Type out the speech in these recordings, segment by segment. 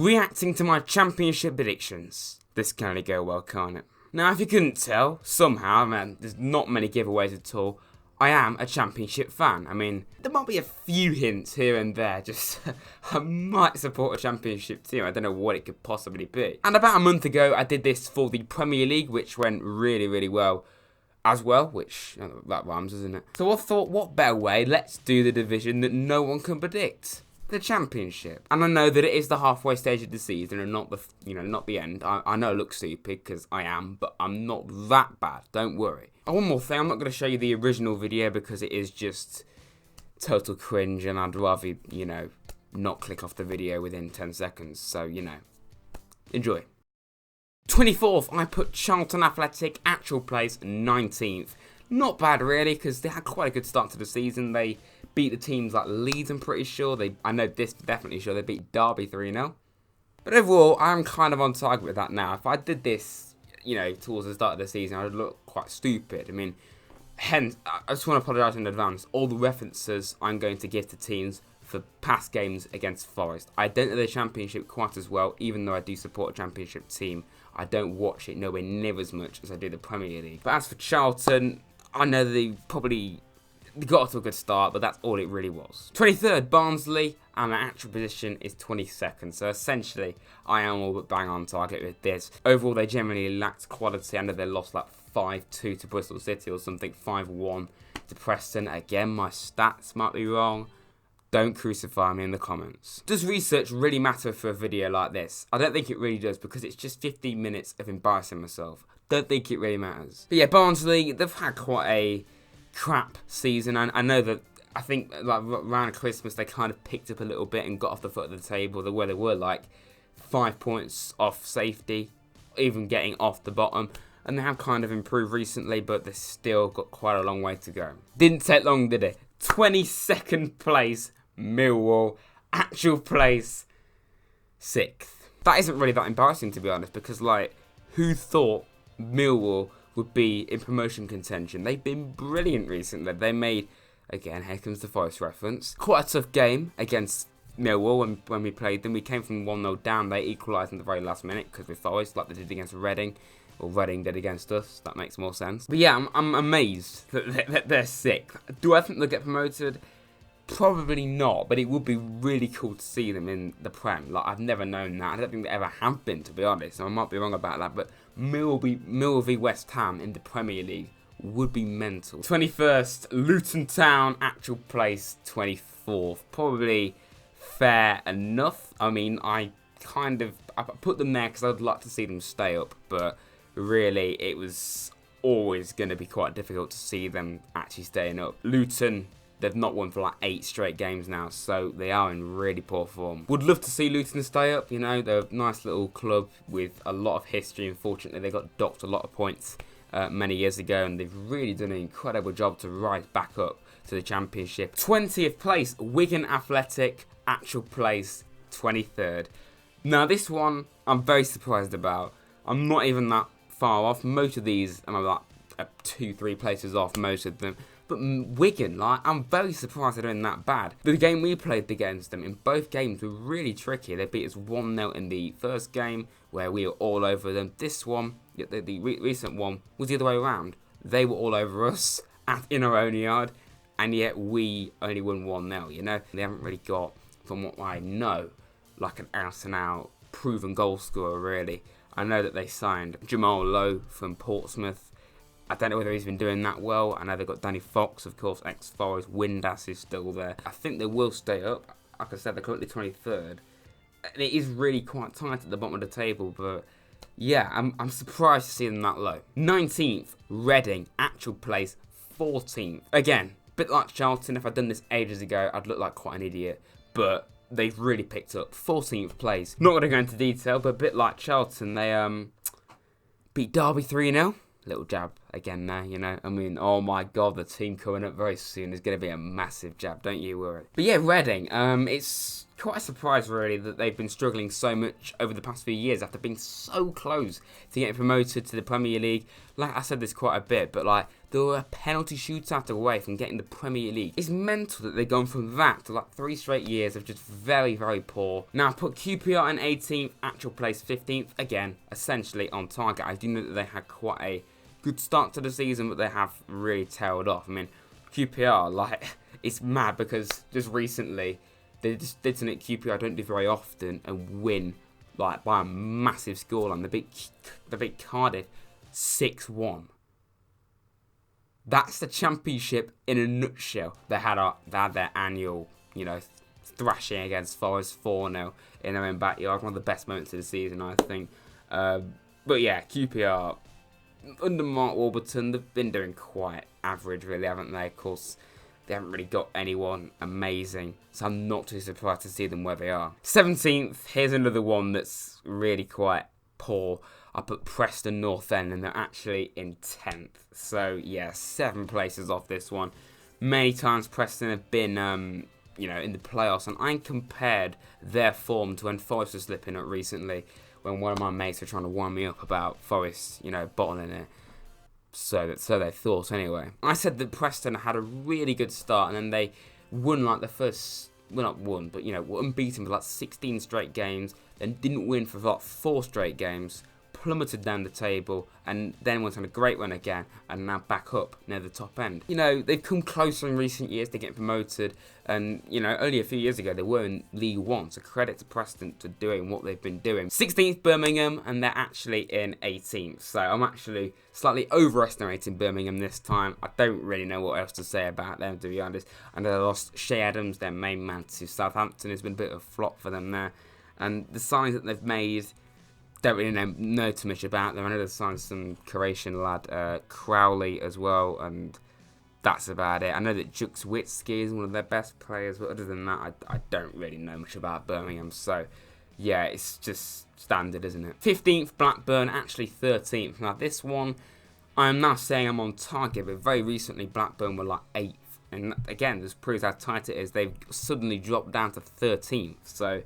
Reacting to my championship predictions. This can only go well, can't it? Now, if you couldn't tell, somehow, man, there's not many giveaways at all, I am a championship fan. I mean, there might be a few hints here and there, just I might support a championship team. I don't know what it could possibly be. And about a month ago, I did this for the Premier League, which went really, really well as well, which, that rhymes, doesn't it? So I thought, what better way? Let's do the division that no one can predict. The championship. And I know that it is the halfway stage of the season and not the, not the end. I know I look stupid because I am, but I'm not that bad. Don't worry. Oh, one more thing. I'm not going to show you the original video because it is just total cringe and I'd rather, not click off the video within 10 seconds. So, enjoy. 24th, I put Charlton Athletic, actual place 19th. Not bad really because they had quite a good start to the season. They beat the teams like Leeds, I'm pretty sure. I know this definitely sure. They beat Derby 3-0. But overall, I'm kind of on target with that now. If I did this, towards the start of the season, I would look quite stupid. I mean, hence, I just want to apologise in advance. All the references I'm going to give to teams for past games against Forest. I don't know the Championship quite as well, even though I do support a Championship team. I don't watch it nowhere near as much as I do the Premier League. But as for Charlton, I know they got off to a good start, but that's all it really was. 23rd, Barnsley, and the actual position is 22nd. So essentially, I am all but bang on target with this. Overall, they generally lacked quality. I know they lost like 5-2 to Bristol City or something, 5-1 to Preston. Again, my stats might be wrong. Don't crucify me in the comments. Does research really matter for a video like this? I don't think it really does because it's just 15 minutes of embarrassing myself. Don't think it really matters. But yeah, Barnsley, they've had quite a crap season. And I know that, I think like around Christmas they kind of picked up a little bit and got off the foot of the table where they were like 5 points off safety, even getting off the bottom. And they have kind of improved recently, but they've still got quite a long way to go. Didn't take long, did it? 22nd place, Millwall, actual place 6th. That isn't really that embarrassing, to be honest, because like, who thought Millwall would be in promotion contention? They've been brilliant recently. They made, again, here comes the Forest reference, quite a tough game against Millwall when we played them. We came from 1-0 down. They equalised in the very last minute because we're Forest, like they did against Reading, or Reading did against us. That makes more sense. But yeah, I'm amazed that they're 6th. Do I think they'll get promoted? Probably not, but it would be really cool to see them in the Prem. Like, I've never known that. I don't think they ever have been, to be honest. So I might be wrong about that, but Millwall v West Ham in the Premier League would be mental. 21st, Luton Town, actual place 24th. Probably fair enough. I mean, I put them there because I'd like to see them stay up, but really it was always going to be quite difficult to see them actually staying up. Luton, they've not won for like 8 straight games now, so they are in really poor form. Would love to see Luton stay up, they're a nice little club with a lot of history. Unfortunately, they got docked a lot of points many years ago, and they've really done an incredible job to rise back up to the Championship. 20th place, Wigan Athletic, actual place 23rd. Now this one, I'm very surprised about. I'm not even that far off. Most of these, I'm like 2-3 places off, most of them. But Wigan, like, I'm very surprised they're doing that bad. The game we played against them, in both games, were really tricky. They beat us 1-0 in the first game, where we were all over them. This one, the recent one, was the other way around. They were all over us in our own yard, and yet we only won 1-0, They haven't really got, from what I know, like an out-and-out proven goal scorer, really. I know that they signed Jamal Lowe from Portsmouth. I don't know whether he's been doing that well. I know they've got Danny Fox, of course, ex-Forest. Windass is still there. I think they will stay up. Like I said, they're currently 23rd. And it is really quite tight at the bottom of the table, but yeah, I'm surprised to see them that low. 19th, Reading, actual place 14th. Again, a bit like Charlton, if I'd done this ages ago, I'd look like quite an idiot, but they've really picked up. 14th place. Not going to go into detail, but a bit like Charlton, they beat Derby 3-0. Little jab again there, you know. I mean, oh my God, the team coming up very soon is going to be a massive jab, don't you worry. But yeah, Reading, it's quite a surprise really that they've been struggling so much over the past few years after being so close to getting promoted to the Premier League. Like I said this quite a bit, but like they were a penalty shootout away from getting the Premier League. It's mental that they've gone from that to like 3 straight years of just very, very poor. Now I put QPR in 18th, actual place 15th, again, essentially on target. I do know that they had quite a good start to the season, but they have really tailed off. I mean, QPR, like, it's mad because just recently they just did something QPR don't do very often and win like by a massive scoreline. They beat Cardiff 6-1. That's the Championship in a nutshell. They had their annual, you know, thrashing against Forest 4-0 in their own backyard. One of the best moments of the season, I think. But yeah, QPR under Mark Warburton, they've been doing quite average, really, haven't they? Of course, they haven't really got anyone amazing, so I'm not too surprised to see them where they are. 17th, here's another one that's really quite poor. I put Preston North End, and they're actually in 10th. So, yeah, 7 places off this one. Many times Preston have been, you know, in the playoffs, and I compared their form to when Forest was slipping up recently, when one of my mates were trying to wind me up about Forest, you know, bottling it. So they thought, anyway. I said that Preston had a really good start, and then they won, like, the first... Well, not won, but, you know, were unbeaten for, like, 16 straight games, then didn't win for, like, 4 straight games, plummeted down the table, and then went on a great run again, and now back up near the top end. You know, they've come closer in recent years to getting promoted, and, you know, only a few years ago they were in League One, so credit to Preston for doing what they've been doing. 16th Birmingham, and they're actually in 18th, so I'm actually slightly overestimating Birmingham this time. I don't really know what else to say about them, to be honest. And they lost Shea Adams, their main man, to Southampton. It's been a bit of a flop for them there, and the signings that they've made, don't really know too much about them. I know they've signed some Croatian lad, Crowley, as well, and that's about it. I know that Jux Witsky is one of their best players, but other than that, I don't really know much about Birmingham. So, yeah, it's just standard, isn't it? 15th, Blackburn, actually 13th. Now, this one, I'm now saying I'm on target, but very recently, Blackburn were like 8th. And again, this proves how tight it is. They've suddenly dropped down to 13th. So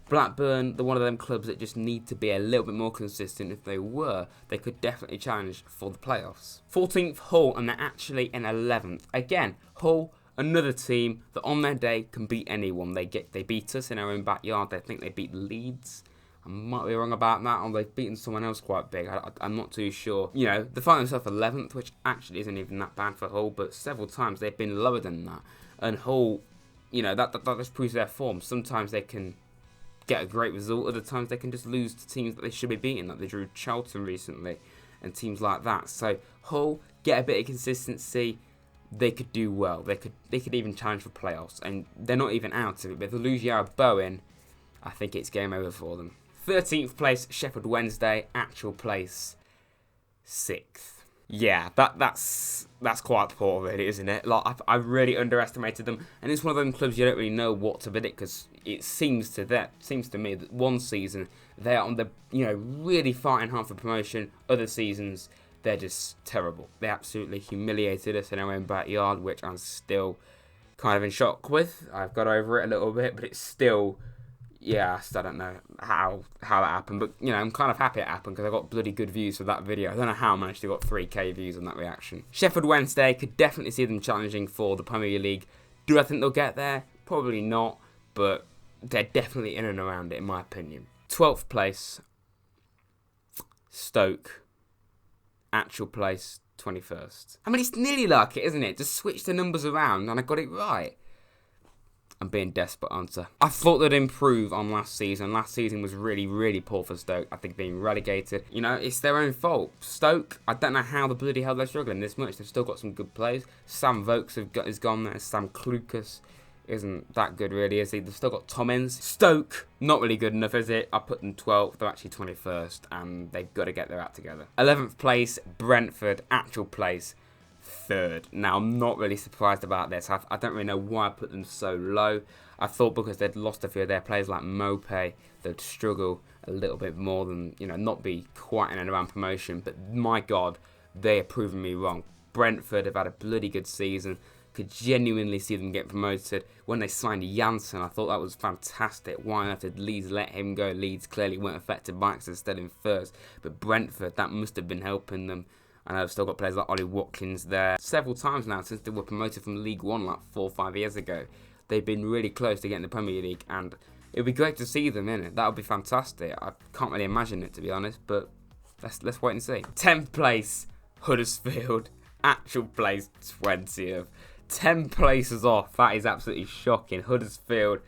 Blackburn, they're one of them clubs that just need to be a little bit more consistent. If they were, they could definitely challenge for the playoffs. 14th, Hull, and they're actually in 11th. Again, Hull, another team that on their day can beat anyone. They beat us in our own backyard. I think they beat Leeds. I might be wrong about that, or they've beaten someone else quite big. I'm not too sure. You know, they find themselves 11th, which actually isn't even that bad for Hull, but several times they've been lower than that. And Hull, you know, that just proves their form. Sometimes they can get a great result, other times they can just lose to teams that they should be beating, like they drew Charlton recently, and teams like that. So Hull, get a bit of consistency, they could do well. They could even challenge for playoffs, and they're not even out of it. But if they lose Yarra Bowen, I think it's game over for them. 13th place, Sheffield Wednesday, actual place 6th. Yeah, that's quite poor, really, isn't it? Like I really underestimated them, and it's one of them clubs you don't really know what to predict, because it seems to me that one season they're on the, you know, really fighting hard for promotion. Other seasons they're just terrible. They absolutely humiliated us in our own backyard, which I'm still kind of in shock with. I've got over it a little bit, but it's still. Yeah, I still don't know how that happened, but, you know, I'm kind of happy it happened because I got bloody good views for that video. I don't know how I managed to got 3k views on that reaction. Sheffield Wednesday, could definitely see them challenging for the Premier League. Do I think they'll get there? Probably not, but they're definitely in and around it, in my opinion. 12th place, Stoke, actual place 21st. I mean, it's nearly like it, isn't it? Just switch the numbers around and I got it right. I'm being desperate, aren't I? I thought they'd improve on last season. Last season was really, really poor for Stoke. I think being relegated, you know, it's their own fault. Stoke, I don't know how the bloody hell they're struggling this much. They've still got some good players. Sam Vokes has gone there. Sam Klukas isn't that good, really, is he? They've still got Tom Ince. Stoke, not really good enough, is it? I put them 12th. They're actually 21st, and they've got to get their act together. 11th place, Brentford, actual place 3rd. Now, I'm not really surprised about this. I don't really know why I put them so low. I thought because they'd lost a few of their players like Mopé, they'd struggle a little bit more than, you know, not be quite in and around promotion. But my God, they are proving me wrong. Brentford have had a bloody good season. Could genuinely see them get promoted. When they signed Janssen, I thought that was fantastic. Why on earth did Leeds let him go? Leeds clearly weren't affected by it, instead in first. But Brentford, that must have been helping them. And I've still got players like Ollie Watkins there. Several times now since they were promoted from League One like 4 or 5 years ago. They've been really close to getting the Premier League, and it would be great to see them in it. That would be fantastic. I can't really imagine it, to be honest, but let's wait and see. 10th place, Huddersfield. Actual place, 20th. 10 places off. That is absolutely shocking. Huddersfield,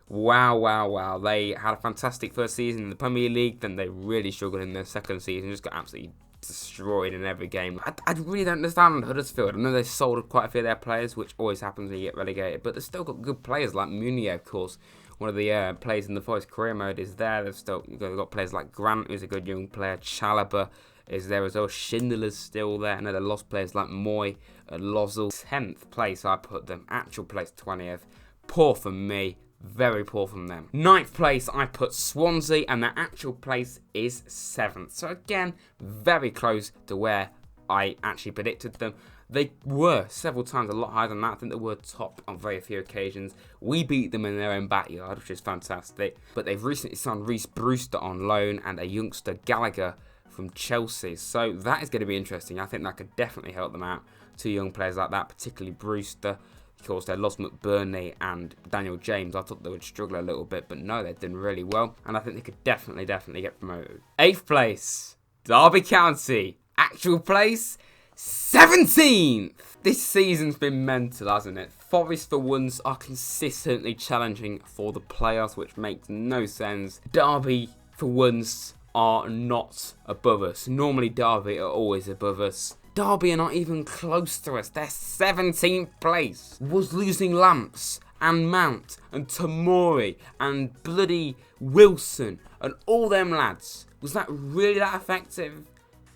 wow. They had a fantastic first season in the Premier League, then they really struggled in their second season, just got absolutely destroyed in every game. I really don't understand Huddersfield. I know they sold quite a few of their players, which always happens when you get relegated, but they've still got good players like Meunier, of course. One of the players in the Forest career mode is there. They've got players like Grant, who's a good young player. Chalobah is there as well. Schindler's still there. I know they lost players like Moy and Lozell. 10th place, I put them. Actual place, 20th. Poor from me. Very poor from them. 9th place, I put Swansea, and their actual place is 7th. So again, very close to where I actually predicted them. They were several times a lot higher than that. I think they were top on very few occasions. We beat them in their own backyard, which is fantastic. But they've recently signed Reece Brewster on loan and a youngster Gallagher from Chelsea. So that is going to be interesting. I think that could definitely help them out. 2 young players like that, particularly Brewster. Of course, they lost McBurney and Daniel James. I thought they would struggle a little bit, but no, they've done really well. And I think they could definitely get promoted. 8th place, Derby County. Actual place, 17th. This season's been mental, hasn't it? Forest for once are consistently challenging for the playoffs, which makes no sense. Derby for once are not above us. Normally Derby are always above us. Derby are not even close to us. They're 17th place. Was losing Lamps and Mount and Tamori and bloody Wilson and all them lads. Was that really that effective?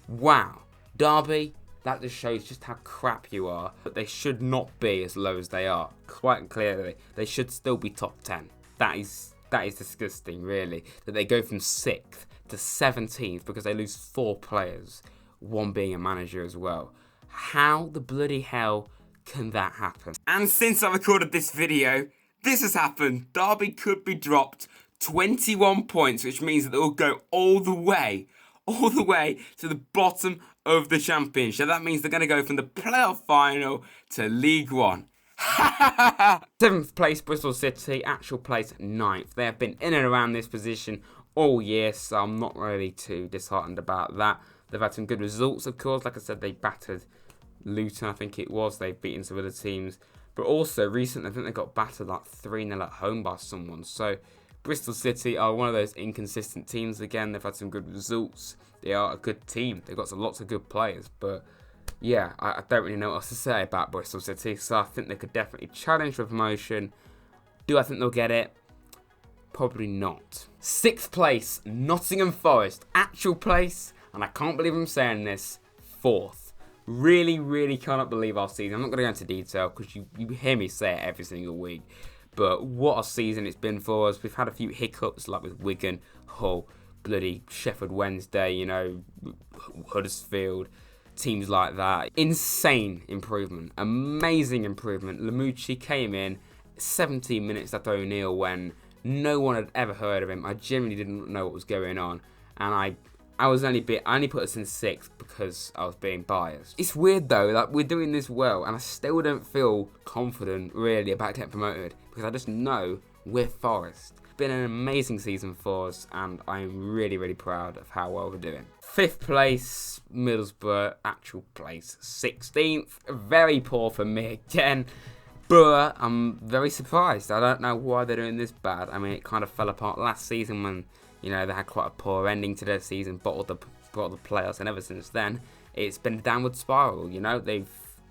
Wow. Derby, that just shows just how crap you are. But they should not be as low as they are. Quite clearly, they should still be top 10. That is disgusting, really. That they go from 6th to 17th because they lose 4 players. One being a manager as well. How the bloody hell can that happen? And since I recorded this video, this has happened. Derby could be dropped 21 points, which means that they'll go all the way to the bottom of the championship. That means they're going to go from the playoff final to League One. 7th place, Bristol City. Actual place, 9th. They have been in and around this position all year, so I'm not really too disheartened about that. They've had some good results, of course. Like I said, they battered Luton, I think it was. They've beaten some other teams. But also, recently, I think they got battered like 3-0 at home by someone. So, Bristol City are one of those inconsistent teams again. They've had some good results. They are a good team. They've got lots of good players. But, yeah, I don't really know what else to say about Bristol City. So, I think they could definitely challenge for promotion. Do I think they'll get it? Probably not. 6th place, Nottingham Forest. Actual place, and I can't believe I'm saying this, 4th. Really cannot believe our season. I'm not going to go into detail because you hear me say it every single week. But what a season it's been for us. We've had a few hiccups like with Wigan, Hull, bloody Sheffield Wednesday, you know, Huddersfield, teams like that. Insane improvement. Amazing improvement. Lamucci came in 17 minutes after O'Neill when no one had ever heard of him. I genuinely didn't know what was going on. And I only put us in 6th because I was being biased. It's weird though that we're doing this well and I still don't feel confident really about getting promoted because I just know we're Forest. It's been an amazing season for us and I'm really proud of how well we're doing. 5th place, Middlesbrough. Actual place, 16th. Very poor for me again. But I'm very surprised. I don't know why they're doing this bad. I mean, it kind of fell apart last season when, you know, they had quite a poor ending to their season, bottled the playoffs, and ever since then, it's been a downward spiral, you know? They've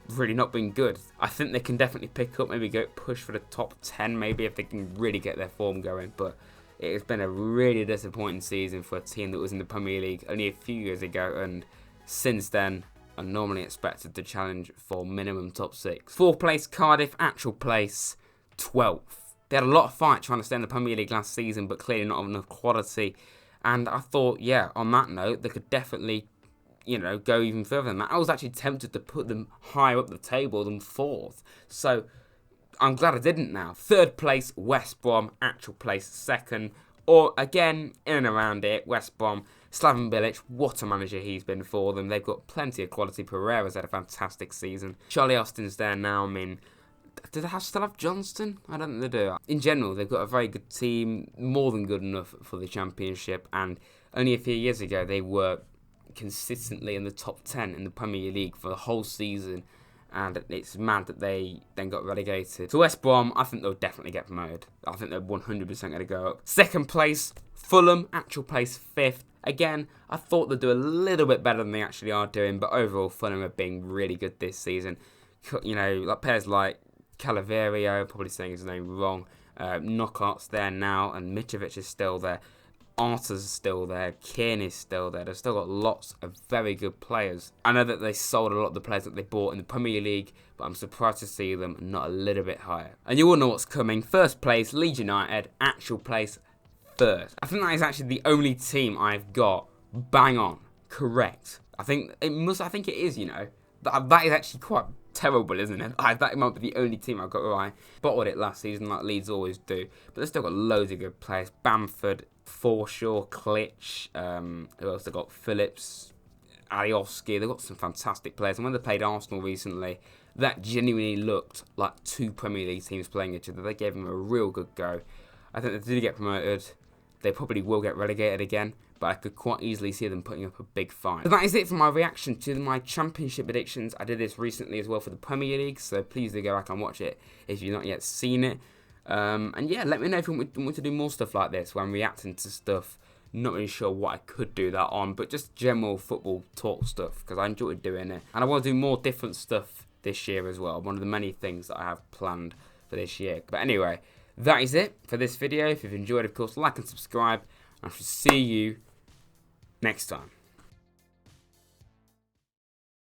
really not been good. I think they can definitely pick up, maybe go push for the top 10, maybe, if they can really get their form going. But it has been a really disappointing season for a team that was in the Premier League only a few years ago, and since then, are normally expected to challenge for minimum top 6. 4th place, Cardiff. Actual place, 12th. They had a lot of fight trying to stay in the Premier League last season, but clearly not of enough quality. And I thought, yeah, on that note, they could definitely, go even further than that. I was actually tempted to put them higher up the table than 4th. So I'm glad I didn't now. 3rd place, West Brom. Actual place, 2nd. Or, again, in and around it, West Brom. Slaven Bilic, what a manager he's been for them. They've got plenty of quality. Pereira's had a fantastic season. Charlie Austin's there now. I mean, do they still have Johnston? I don't think they do. In general, they've got a very good team, more than good enough for the Championship. And only a few years ago, they were consistently in the top 10 in the Premier League for the whole season. And it's mad that they then got relegated. So West Brom, I think they'll definitely get promoted. I think they're 100% going to go up. 2nd place, Fulham. Actual place, 5th. Again, I thought they'd do a little bit better than they actually are doing, but overall, Fulham have been really good this season. Like players like Calaverio, probably saying his name wrong. Knockout's there now, and Mitrovic is still there. Arta's still there. Keane is still there. They've still got lots of very good players. I know that they sold a lot of the players that they bought in the Premier League, but I'm surprised to see them not a little bit higher. And you all know what's coming. 1st place, Leeds United. Actual place, 3rd. I think that is actually the only team I've got bang on correct. I think it is, That is actually quite terrible, isn't it? That might be the only team I've got right. Bottled it last season like Leeds always do. But they've still got loads of good players. Bamford, Forshaw, Klitsch, who else they got? Phillips, Alioski. They've got some fantastic players. And when they played Arsenal recently, that genuinely looked like 2 Premier League teams playing each other. They gave them a real good go. I think they did get promoted. They probably will get relegated again, but I could quite easily see them putting up a big fight. So that is it for my reaction to my Championship predictions. I did this recently as well for the Premier League, so please do go back and watch it if you've not yet seen it. And yeah, let me know if you want to do more stuff like this, where I'm reacting to stuff. Not really sure what I could do that on, but just general football talk stuff, because I enjoyed doing it. And I want to do more different stuff this year as well. One of the many things that I have planned for this year. But anyway, that is it for this video. If you've enjoyed, of course, like and subscribe. I shall see you next time.